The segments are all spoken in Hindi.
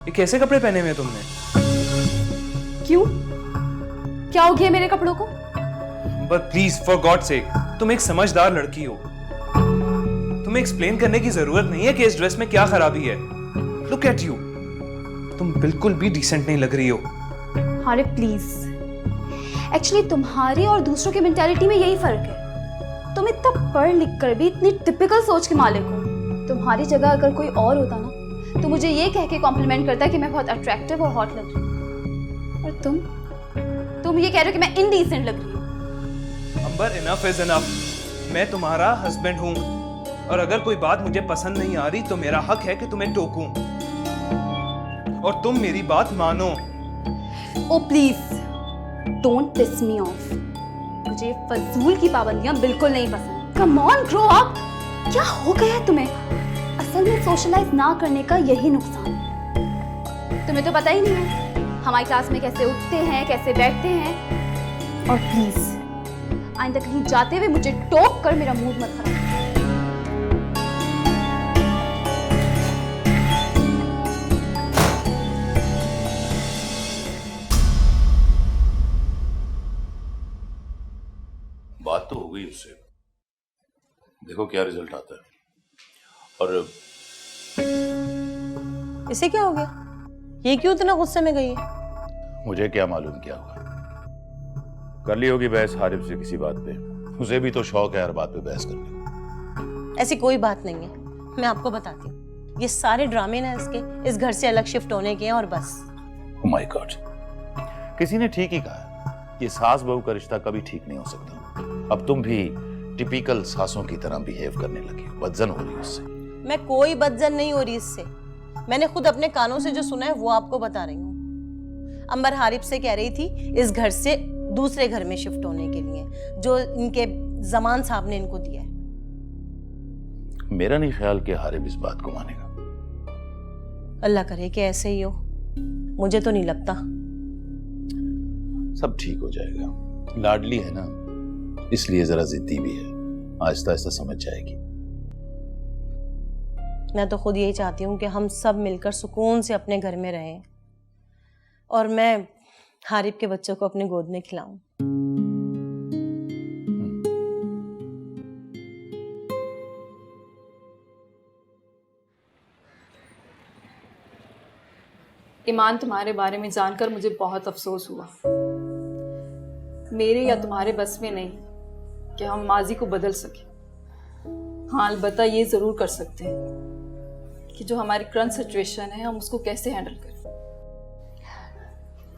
ये कैसे कपड़े पहने हुए हैं तुमने? क्यों? क्या हो गया मेरे कपड़ों को? But please for God sake, तुम एक समझदार लड़की हो। तुम्हें एक्सप्लेन करने की जरूरत नहीं है कि इस ड्रेस में क्या खराबी है। लुक एट यू, तुम बिल्कुल भी डिसेंट नहीं लग रही हो। अरे प्लीज, एक्चुअली तुम्हारी और दूसरों की मेंटालिटी में यही फर्क है। तुम इतना पढ़ लिख कर भी इतनी टिपिकल सोच के मालिक हो। तुम्हारी जगह अगर कोई और होता ना तो मुझे ये कह के कॉम्प्लीमेंट करता कि मैं बहुत अट्रैक्टिव और हॉट लग रही हूँ। और तुम ये कह रहे हो कि मैं इनडिसेंट लग रही हूँ। अंबर, इनफ इज इनफ। मैं तुम्हारा हस्बैंड हूँ और अगर कोई बात मुझे पसंद नहीं आ रही तो मेरा हक है कि तुम्हें टोकूं और तुम मेरी बात मानो। Oh please don't piss me off. मुझे ये फजूल की पाबंदियां बिल्कुल नहीं पसंद। Come on grow up. क्या हो गया है तुम्हें? असल में सोशलाइज ना करने का यही नुकसान है। तुम्हें तो पता ही नहीं है हमारी क्लास में कैसे उठते हैं, कैसे बैठते हैं। और प्लीज आइंदा कहीं जाते हुए मुझे टोक कर मेरा मूड मत खराब। बात तो हो गई उससे, देखो क्या रिजल्ट आता है। और इसे क्या हो गया? ये क्यों इतना गुस्से में गई है? मुझे क्या मालूम क्या हुआ। कर ली होगी बहस हारिब से किसी बात पे। उसे भी तो शौक है हर बात पे बहस करने का। ऐसी कोई बात नहीं है, मैं आपको बताती हूँ। ये सारे ड्रामे ना इसके इस घर से अलग शिफ्ट होने के हैं और बस। ओह माय गॉड, किसी ने ठीक ही कहा, ये सास बहू का रिश्ता कभी ठीक नहीं हो सकता। अब तुम भी टिपिकल सासों की तरह बिहेव करने लगी हो, बदजन हो रही हो उससे। मैं कोई बदजन नहीं हो रही इससे। मैंने खुद अपने कानों से जो सुना है वो आपको बता रही हूँ। अंबर हारिब से कह रही थी इस घर से दूसरे घर में शिफ्ट होने के लिए, जो इनके जमान साहब ने इनको दिया है। मेरा नहीं ख्याल कि हारिब इस बात को मानेगा। अल्लाह करे कि ऐसे ही हो, मुझे तो नहीं लगता। सब ठीक हो जाएगा। लाडली है ना, इसलिए जरा जिद्दी भी है। आहिस्ता आहिस्ता समझ जाएगी। मैं तो खुद यही चाहती हूँ कि हम सब मिलकर सुकून से अपने घर में रहें और मैं हारिब के बच्चों को अपने गोद में खिलाऊं। ईमान, तुम्हारे बारे में जानकर मुझे बहुत अफसोस हुआ। मेरे या तुम्हारे बस में नहीं कि हम माजी को बदल सके। हाँ, अलबत्ता ये जरूर कर सकते हैं कि जो हमारी करंट सिचुएशन है हम उसको कैसे हैंडल करें।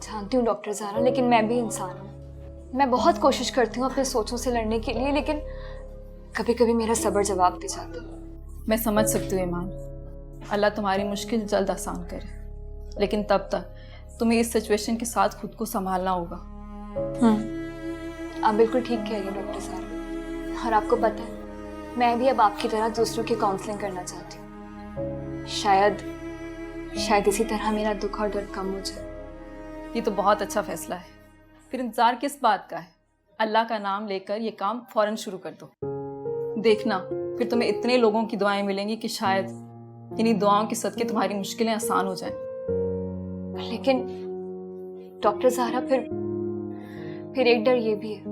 जानती हूँ डॉक्टर ज़ारा, लेकिन मैं भी इंसान हूँ। मैं बहुत कोशिश करती हूँ अपने सोचों से लड़ने के लिए, लेकिन कभी कभी मेरा सब्र जवाब दे जाता है। मैं समझ सकती हूँ ईमान, अल्लाह तुम्हारी मुश्किल जल्द आसान करे, लेकिन तब तक तुम्हें इस सिचुएशन के साथ खुद को संभालना होगा। आप बिल्कुल ठीक कह रही हैं डॉक्टर ज़ारा। और आपको पता है, मैं भी अब आपकी तरह दूसरों की काउंसलिंग करना चाहती हूँ। शायद इसी तरह मेरा दुख और दर्द कम हो जाए। ये तो बहुत अच्छा फैसला है। फिर इंतजार किस बात का है? अल्लाह का नाम लेकर ये काम फौरन शुरू कर दो। देखना, फिर तुम्हें इतने लोगों की दुआएं मिलेंगी कि शायद इन्हीं दुआओं के सदके तुम्हारी मुश्किलें आसान हो जाएं। लेकिन डॉक्टर ज़ारा, फिर एक डर ये भी है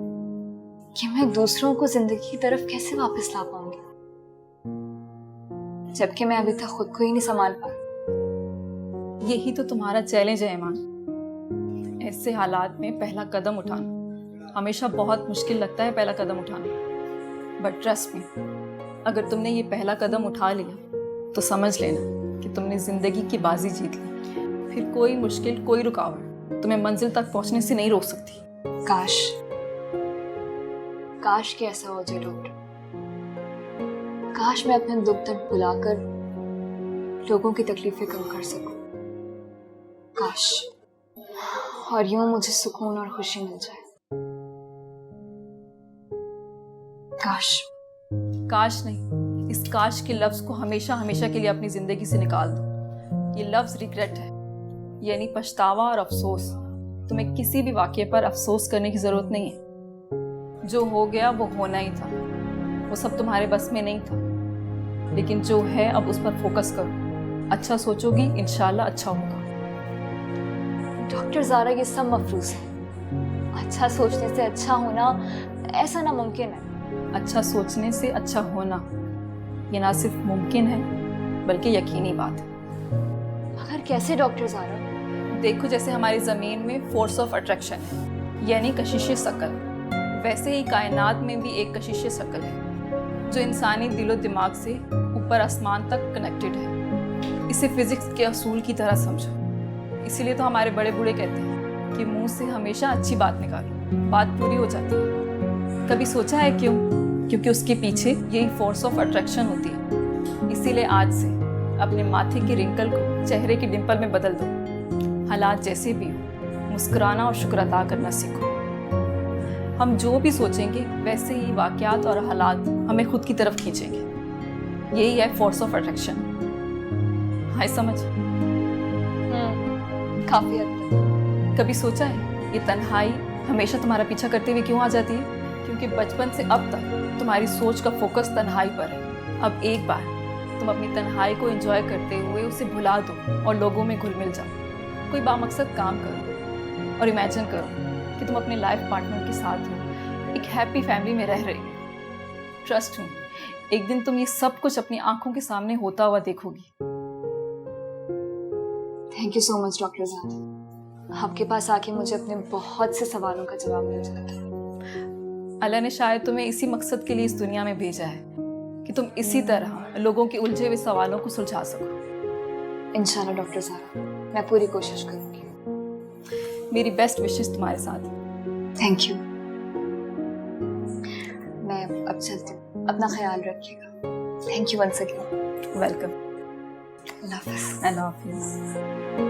कि मैं दूसरों को जिंदगी की तरफ कैसे वापस ला पाऊंगी, जबकि मैं अभी तक खुद को ही नहीं संभाल पाई। यही तो तुम्हारा चैलेंज है ईमान। ऐसे हालात में पहला कदम उठाना हमेशा बहुत मुश्किल लगता है, पहला कदम उठाना। बट ट्रस्ट मी, अगर तुमने ये पहला कदम उठा लिया तो समझ लेना कि तुमने जिंदगी की बाजी जीत ली। फिर कोई मुश्किल, कोई रुकावट तुम्हें मंजिल तक पहुंचने से नहीं रोक सकती। काश कि ऐसा हो जाए डॉक्टर। काश मैं अपने दुख दर्द भुलाकर लोगों की तकलीफें कम कर सकूं। काश, और यूं मुझे सुकून और खुशी मिल जाए। काश नहीं, इस काश के लफ्ज को हमेशा हमेशा के लिए अपनी जिंदगी से निकाल दो। ये लफ्ज रिग्रेट है, यानी पछतावा और अफसोस। तुम्हें किसी भी वाक़ये पर अफसोस करने की जरूरत नहीं है। जो हो गया वो होना ही था, वो सब तुम्हारे बस में नहीं था। लेकिन जो है अब उस पर फोकस करो। अच्छा सोचोगी, इंशाल्लाह अच्छा होगा। डॉक्टर ज़ारा ये सब मफरूज है। अच्छा सोचने से अच्छा होना ऐसा नामुमकिन है। अच्छा सोचने से अच्छा होना ये ना सिर्फ मुमकिन है बल्कि यकीनी बात है। मगर कैसे डॉक्टर ज़ारा? देखो, जैसे हमारी ज़मीन में फोर्स ऑफ अट्रैक्शन है यानी कशिश शकल, वैसे ही कायनात में भी एक कशिश शकल है जो इंसानी दिलो दिमाग से ऊपर आसमान तक कनेक्टेड है। इसे फिजिक्स के असूल की तरह समझो। इसीलिए तो हमारे बड़े बूढ़े कहते हैं कि मुंह से हमेशा अच्छी बात निकालो, बात पूरी हो जाती है। कभी सोचा है क्यों? क्योंकि उसके पीछे यही फोर्स ऑफ अट्रैक्शन होती है। इसीलिए आज से अपने माथे की रिंकल को चेहरे की डिंपल में बदल दो। हालात जैसे भी हो, मुस्कुराना और शुक्र अदा करना सीखो। हम जो भी सोचेंगे वैसे ही वाक़यात और हालात हमें खुद की तरफ खींचेंगे। यही है फोर्स ऑफ अट्रैक्शन। हाय समझ? काफी हद तक। कभी सोचा है ये तन्हाई हमेशा तुम्हारा पीछा करते हुए क्यों आ जाती है? क्योंकि बचपन से अब तक तुम्हारी सोच का फोकस तन्हाई पर है। अब एक बार तुम अपनी तन्हाई को एंजॉय करते हुए उसे भुला दो और लोगों में घुल मिल जाओ। कोई बामकसद काम करो और इमेजिन करो कि तुम अपने लाइफ पार्टनर के साथ हो, एक हैप्पी फैमिली में रह रहे हो। ट्रस्ट मी, एक दिन तुम ये सब कुछ अपनी आंखों के सामने होता हुआ देखोगी। Thank you so much doctor Zara. आपके पास आके मुझे अपने बहुत से सवालों का जवाब मिल जाता है। अल्लाह ने शायद तुम्हें इसी मकसद के लिए इस दुनिया में भेजा है कि तुम इसी तरह लोगों के उलझे हुए सवालों को सुलझा सको। इंशाल्लाह डॉक्टर ज़ारा, मैं पूरी कोशिश करूंगी। मेरी बेस्ट विशेस तुम्हारे साथ। Thank you. मैं अब चलती हूँ, अपना ख्याल रखिएगा। Thank you once again. Welcome. अल्लाह हाफ़िज़। अल्लाह हाफिज़।